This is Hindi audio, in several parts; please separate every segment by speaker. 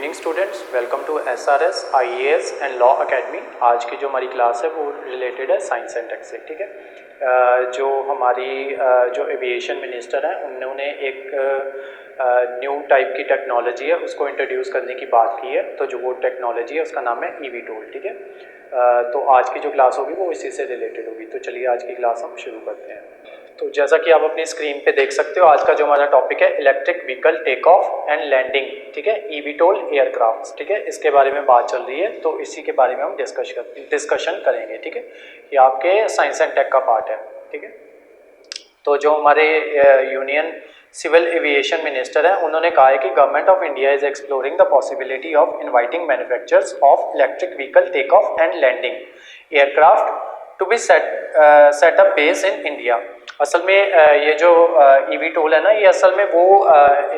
Speaker 1: Evening students, welcome to SRS IAS and law academy. आज की जो हमारी क्लास है वो रिलेटेड है साइंस एंड टेक से। ठीक है, जो हमारी जो एविएशन मिनिस्टर हैं उन्होंने एक न्यू टाइप की टेक्नोलॉजी है उसको इंट्रोड्यूस करने की बात की है। तो जो वो टेक्नोलॉजी है उसका नाम है eVTOL। ठीक है, तो आज की जो क्लास होगी वो इसी से रिलेटेड होगी। तो चलिए आज की क्लास हम शुरू करते हैं। तो जैसा कि आप अपनी स्क्रीन पे देख सकते हो, आज का जो हमारा टॉपिक है electric vehicle take off and landing. ठीक है, eVTOL एयरक्राफ्ट। ठीक है, इसके बारे में बात चल रही है, तो इसी के बारे में हम डिस्कशन करेंगे। ठीक है, ये आपके साइंस एंड टेक का पार्ट है। ठीक है, तो जो हमारे यूनियन सिविल एविएशन मिनिस्टर है उन्होंने कहा है कि government of India is exploring the possibility of inviting manufacturers of electric vehicle take off and landing aircraft to be set up base in India. असल में ये जो eVTOL है ना, ये असल में वो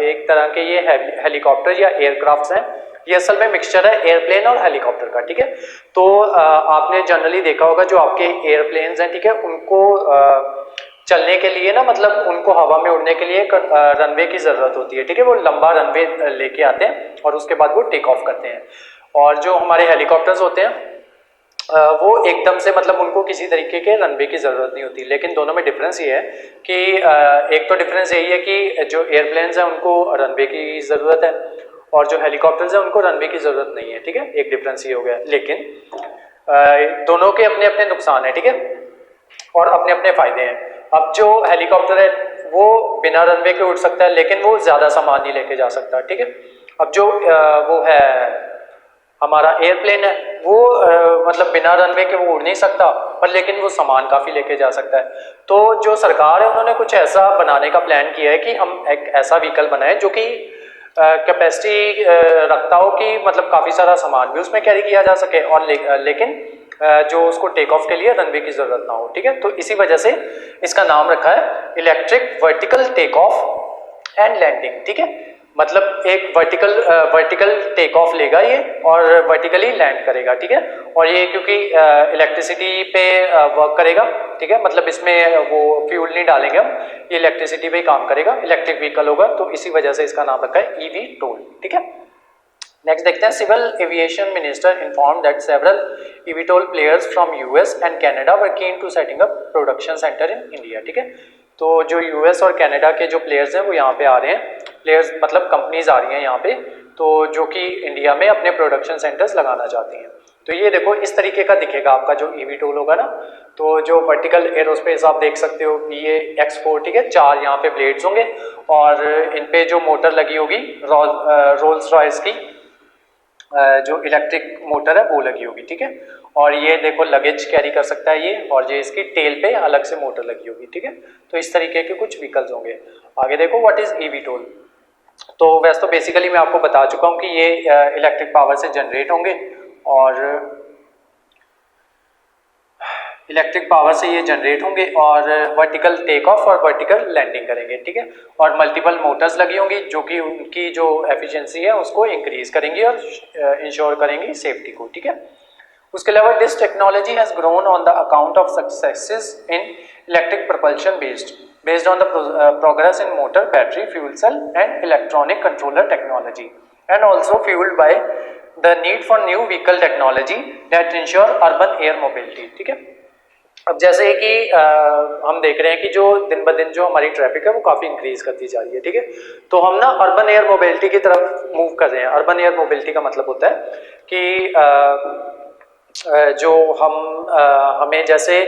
Speaker 1: एक तरह के ये हेलीकॉप्टर या एयरक्राफ्ट्स हैं। ये असल में मिक्सचर है एयरप्लेन और हेलीकॉप्टर का। ठीक है, तो आपने जनरली देखा होगा जो आपके एयरप्लेन्स हैं, ठीक है, उनको चलने के लिए ना, मतलब उनको हवा में उड़ने के लिए रनवे की ज़रूरत होती है। ठीक है, वो लंबा रनवे लेके आते हैं और उसके बाद वो टेक ऑफ करते हैं। और जो हमारे हेलीकॉप्टर्स होते हैं वो एकदम से, मतलब उनको किसी तरीके के रनवे की ज़रूरत नहीं होती। लेकिन दोनों में डिफरेंस ये है कि एक तो डिफरेंस यही है कि जो एयरप्लेन्स हैं उनको रनवे की ज़रूरत है और जो हेलीकॉप्टर्स हैं उनको रनवे की ज़रूरत नहीं है। ठीक है, एक डिफरेंस ये हो गया। लेकिन दोनों के अपने अपने नुकसान है। ठीक है, और अपने अपने फ़ायदे हैं। अब जो हेलीकॉप्टर है वो बिना रनवे के उड़ सकता है, लेकिन वो ज़्यादा सामान नहीं लेके जा सकता। ठीक है, अब जो वो है हमारा एयरप्लेन है वो मतलब बिना रनवे के वो उड़ नहीं सकता, पर लेकिन वो सामान काफ़ी लेके जा सकता है। तो जो सरकार है उन्होंने कुछ ऐसा बनाने का प्लान किया है कि हम एक ऐसा व्हीकल बनाएं जो कि कैपेसिटी रखता हो कि मतलब काफ़ी सारा सामान भी उसमें कैरी किया जा सके और लेकिन जो उसको टेक ऑफ के लिए रनवे की ज़रूरत ना हो। ठीक है, तो इसी वजह से इसका नाम रखा है electric vertical take off and landing. ठीक है, मतलब एक वर्टिकल टेक ऑफ लेगा ये और वर्टिकली लैंड करेगा। ठीक है, और ये क्योंकि इलेक्ट्रिसिटी पे वर्क करेगा। ठीक है, मतलब इसमें वो फ्यूल नहीं डालेंगे हम, ये इलेक्ट्रिसिटी पे ही काम करेगा, इलेक्ट्रिक व्हीकल होगा, तो इसी वजह से इसका नाम रखा है eVTOL। ठीक है, नेक्स्ट देखते हैं। Civil aviation minister inform that several eVTOL players from US and Canada were keen to setting up production centre in India. ठीक है, तो जो US और कनाडा के जो प्लेयर्स हैं वो यहाँ पे आ रहे हैं। प्लेयर्स मतलब कंपनीज आ रही हैं यहाँ पे, तो जो कि इंडिया में अपने प्रोडक्शन सेंटर्स लगाना चाहती हैं। तो ये देखो इस तरीके का दिखेगा आपका जो eVTOL होगा ना। तो जो वर्टिकल एरोस्पेस आप देख सकते हो ये X4। ठीक है, 4 यहाँ पे ब्लेड्स होंगे और इन पे जो मोटर लगी होगी रोल्स रॉयस की जो इलेक्ट्रिक मोटर है वो लगी होगी। ठीक है, और ये देखो लगेज कैरी कर सकता है ये, और ये इसकी टेल पे अलग से मोटर लगी होगी। ठीक है, तो इस तरीके के कुछ व्हीकल्स होंगे। आगे देखो व्हाट इज eVTOL। तो वैसे तो बेसिकली मैं आपको बता चुका हूँ कि ये इलेक्ट्रिक पावर से जनरेट होंगे और इलेक्ट्रिक पावर से ये जनरेट होंगे और वर्टिकल टेक ऑफ और वर्टिकल लैंडिंग करेंगे। ठीक है, और मल्टीपल मोटर्स लगी होंगी जो कि उनकी जो एफिशिएंसी है उसको इंक्रीज करेंगी और इंश्योर करेंगी सेफ्टी को। ठीक है, उसके अलावा this technology has grown on the account of successes in electric propulsion based on the progress in motor, battery, fuel cell and electronic controller technology, and also fueled by the need for new vehicle technology that ensure urban air mobility। ठीक है, अब जैसे कि हम देख रहे हैं कि जो दिन ब दिन जो हमारी ट्रैफिक है वो काफ़ी इंक्रीज करती जा रही है। ठीक है, तो हम ना अर्बन एयर मोबिलिटी की तरफ मूव कर रहे हैं। अर्बन एयर मोबिलिटी का मतलब होता है कि जो हमें जैसे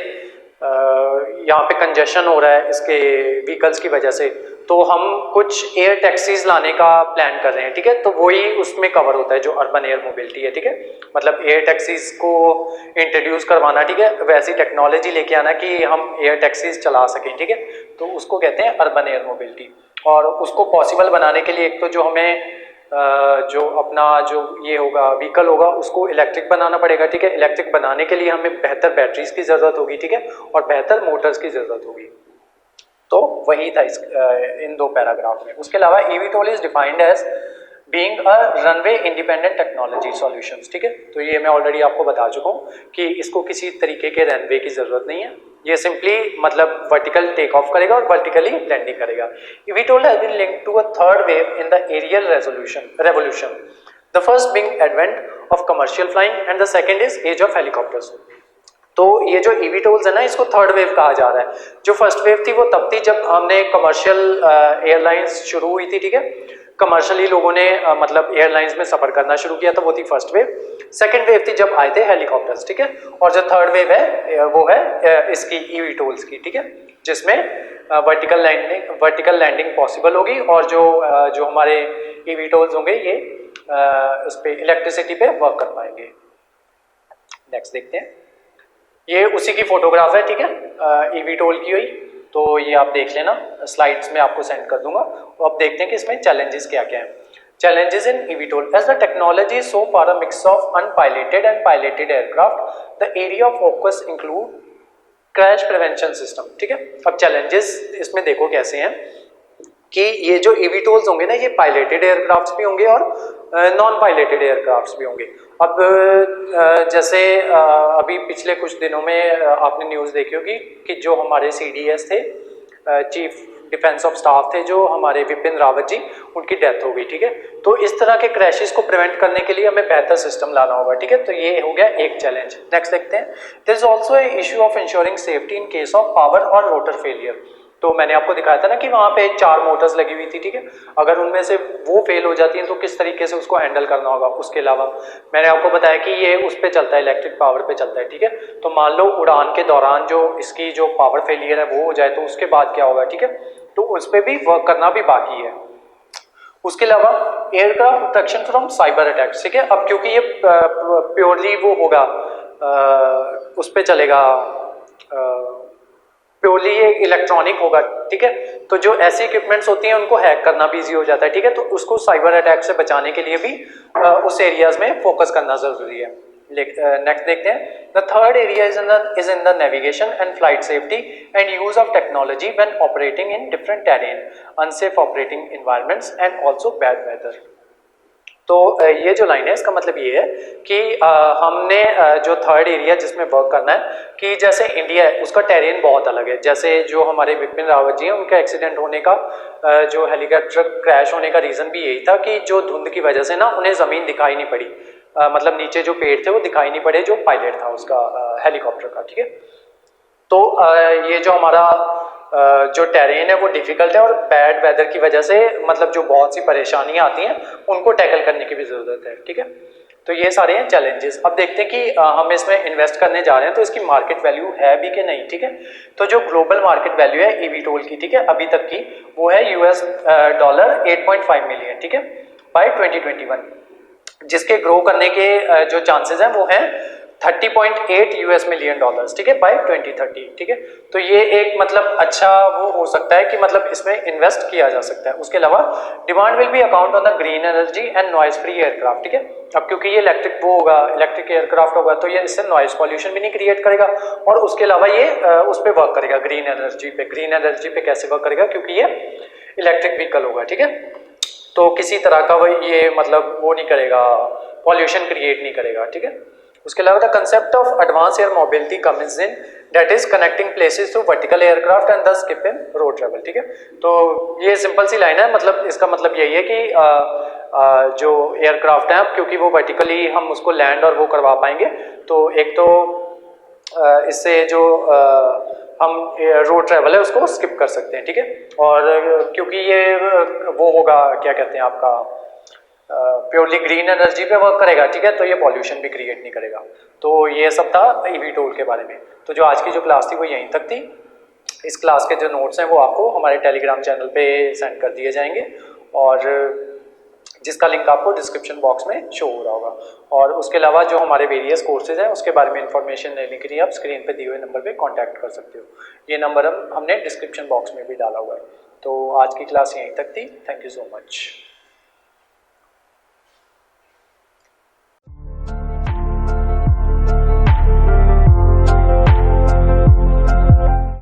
Speaker 1: यहाँ पे कंजेशन हो रहा है इसके व्हीकल्स की वजह से, तो हम कुछ एयर टैक्सीज लाने का प्लान कर रहे हैं। ठीक है, तो वही उसमें कवर होता है जो अर्बन एयर मोबिलिटी है। ठीक है, मतलब एयर टैक्सीज को इंट्रोड्यूस करवाना। ठीक है, वैसी टेक्नोलॉजी लेके आना कि हम एयर टैक्सीज चला सकें। ठीक है, तो उसको कहते हैं अर्बन एयर मोबिलिटी। और उसको पॉसिबल बनाने के लिए एक तो जो हमें जो अपना जो ये होगा व्हीकल होगा उसको इलेक्ट्रिक बनाना पड़ेगा। ठीक है, इलेक्ट्रिक बनाने के लिए हमें बेहतर बैटरीज की ज़रूरत होगी। ठीक है, और बेहतर मोटर्स की ज़रूरत होगी। तो वही था इन दो पैराग्राफ में। उसके अलावा eVTOL is defined as being a runway independent technology solutions. ठीक है, तो ये मैं ऑलरेडी आपको बता चुका हूँ कि इसको किसी तरीके के रनवे की ज़रूरत नहीं है। ये सिंपली मतलब वर्टिकल टेक ऑफ करेगा और वर्टिकली लैंडिंग करेगा। eVTOL has been linked to a third wave in the aerial revolution. The first being advent of commercial flying and the second is age of helicopters. तो ये जो eVTOLs है ना, इसको थर्ड वेव कहा जा रहा है। जो फर्स्ट वेव थी वो तब थी जब हमने कमर्शियल एयरलाइंस शुरू हुई थी, ठीक है, कमर्शियली लोगों ने मतलब एयरलाइंस में सफर करना शुरू किया था, वो थी फर्स्ट वेव। सेकंड वेव थी जब आए थे हेलीकॉप्टर्स, ठीक है, और जो थर्ड वेव है वो है इसकी eVTOLs की, ठीक है, जिसमें वर्टिकल लैंडिंग पॉसिबल होगी और जो हमारे eVTOLs होंगे ये उस पे इलेक्ट्रिसिटी पे वर्क कर पाएंगे। नेक्स्ट देखते हैं, ये उसी की फोटोग्राफ है, ठीक है, eVTOL की हुई, तो ये आप देख लेना, स्लाइड्स में आपको सेंड कर दूंगा। तो अब देखते हैं कि इसमें चैलेंजेस क्या क्या हैं। Challenges in eVTOL. As the technology is so far a mix of unpiloted and piloted aircraft, the area of focus include crash prevention system, ठीक है। अब challenges इसमें देखो कैसे हैं कि ये जो eVTOLs होंगे ना, ये पायलटेड एयरक्राफ्ट्स भी होंगे और नॉन पायलटेड एयरक्राफ्ट्स भी होंगे। अब जैसे अभी पिछले कुछ दिनों में आपने न्यूज़ देखी होगी कि जो हमारे CDS थे, चीफ डिफेंस ऑफ स्टाफ थे, जो हमारे विपिन रावत जी, उनकी डेथ हो गई, ठीक है। तो इस तरह के क्रैशेस को प्रिवेंट करने के लिए हमें बेहतर सिस्टम लाना होगा, ठीक है। तो ये हो गया एक चैलेंज। नेक्स्ट देखते हैं, there is also a issue of ensuring safety in case of power और रोटर फेलियर। तो मैंने आपको दिखाया था ना कि वहाँ पे 4 मोटर्स लगी हुई थी, ठीक है, अगर उनमें से वो फेल हो जाती हैं तो किस तरीके से उसको हैंडल करना होगा। उसके अलावा मैंने आपको बताया कि ये उस पे चलता है, इलेक्ट्रिक पावर पे चलता है, ठीक है। तो मान लो उड़ान के दौरान जो इसकी जो पावर फेलियर है वो हो जाए तो उसके बाद क्या होगा, ठीक है, तो उस पर भी वर्क करना भी बाकी है। उसके अलावा aircraft protection from cyber attacks, ठीक है। अब क्योंकि ये प्योरली वो होगा, उस पर चलेगा, प्योरली ये इलेक्ट्रॉनिक होगा, ठीक है, तो जो ऐसी इक्विपमेंट्स होती हैं उनको हैक करना भी ईजी हो जाता है, ठीक है। तो उसको साइबर अटैक से बचाने के लिए भी उस एरियाज में फोकस करना जरूरी है। नेक्स्ट देखते हैं, the third area is in the navigation and flight safety and use of technology when operating in different terrain, unsafe operating environments and also bad weather. तो ये जो लाइन है इसका मतलब ये है कि हमने जो थर्ड एरिया जिसमें वर्क करना है, कि जैसे इंडिया है उसका टेरेन बहुत अलग है। जैसे जो हमारे विपिन रावत जी हैं उनका एक्सीडेंट होने का, जो हेलीकॉप्टर क्रैश होने का रीज़न भी यही था कि जो धुंध की वजह से ना उन्हें ज़मीन दिखाई नहीं पड़ी, मतलब नीचे जो पेड़ थे वो दिखाई नहीं पड़े जो पायलट था उसका हेलीकॉप्टर का, ठीक है। तो ये जो हमारा जो टेरेन है वो डिफ़िकल्ट है और बैड वेदर की वजह से मतलब जो बहुत सी परेशानियां आती हैं उनको टैकल करने की भी ज़रूरत है, ठीक है। तो ये सारे हैं चैलेंजेस। अब देखते हैं कि हम इसमें इन्वेस्ट करने जा रहे हैं तो इसकी मार्केट वैल्यू है भी कि नहीं, ठीक है। तो जो ग्लोबल मार्केट वैल्यू है eVTOL की, ठीक है, अभी तक की वो है $8.5 मिलियन, ठीक है, बाय 2021, जिसके ग्रो करने के जो चांसेस हैं वो हैं $30.8 मिलियन, ठीक है, बाय 2030, ठीक है। तो ये एक मतलब अच्छा वो हो सकता है कि मतलब इसमें इन्वेस्ट किया जा सकता है। उसके अलावा demand will be account on the green energy and noise free aircraft, ठीक है। अब क्योंकि ये इलेक्ट्रिक वो होगा, इलेक्ट्रिक एयरक्राफ्ट होगा, तो ये इससे नॉइज पॉल्यूशन भी नहीं क्रिएट करेगा और उसके अलावा ये उस पर वर्क करेगा ग्रीन एनर्जी पे। ग्रीन एनर्जी पे कैसे वर्क करेगा, क्योंकि ये इलेक्ट्रिक व्हीकल होगा, ठीक है, तो किसी तरह का वो ये मतलब वो नहीं करेगा, पॉल्यूशन क्रिएट नहीं करेगा, ठीक है। उसके अलावा the concept of advance air mobility comes in, that is connecting places through vertical aircraft and the skip in road travel, ठीक है। तो ये सिंपल सी लाइन है, मतलब इसका मतलब यही है कि जो एयरक्राफ्ट है क्योंकि वो वर्टिकली हम उसको लैंड और वो करवा पाएंगे, तो एक तो इससे जो हम रोड ट्रेवल है उसको स्किप कर सकते हैं, ठीक है। और क्योंकि ये वो होगा क्या कहते हैं आपका प्योरली ग्रीन एनर्जी पे वर्क करेगा, ठीक है, तो ये पॉल्यूशन भी क्रिएट नहीं करेगा। तो ये सब था eVTOL के बारे में। तो जो आज की जो क्लास थी वो यहीं तक थी। इस क्लास के जो नोट्स हैं वो आपको हमारे टेलीग्राम चैनल पे सेंड कर दिए जाएंगे और जिसका लिंक आपको डिस्क्रिप्शन बॉक्स में शो हो रहा होगा। और उसके अलावा जो हमारे वेरियस कोर्सेज हैं उसके बारे में इंफॉर्मेशन लेने के लिए आप स्क्रीन पे दिए हुए नंबर पे कांटेक्ट कर सकते हो। ये नंबर हमने डिस्क्रिप्शन बॉक्स में भी डाला हुआ है। तो आज की क्लास यहीं तक थी। Thank you so much.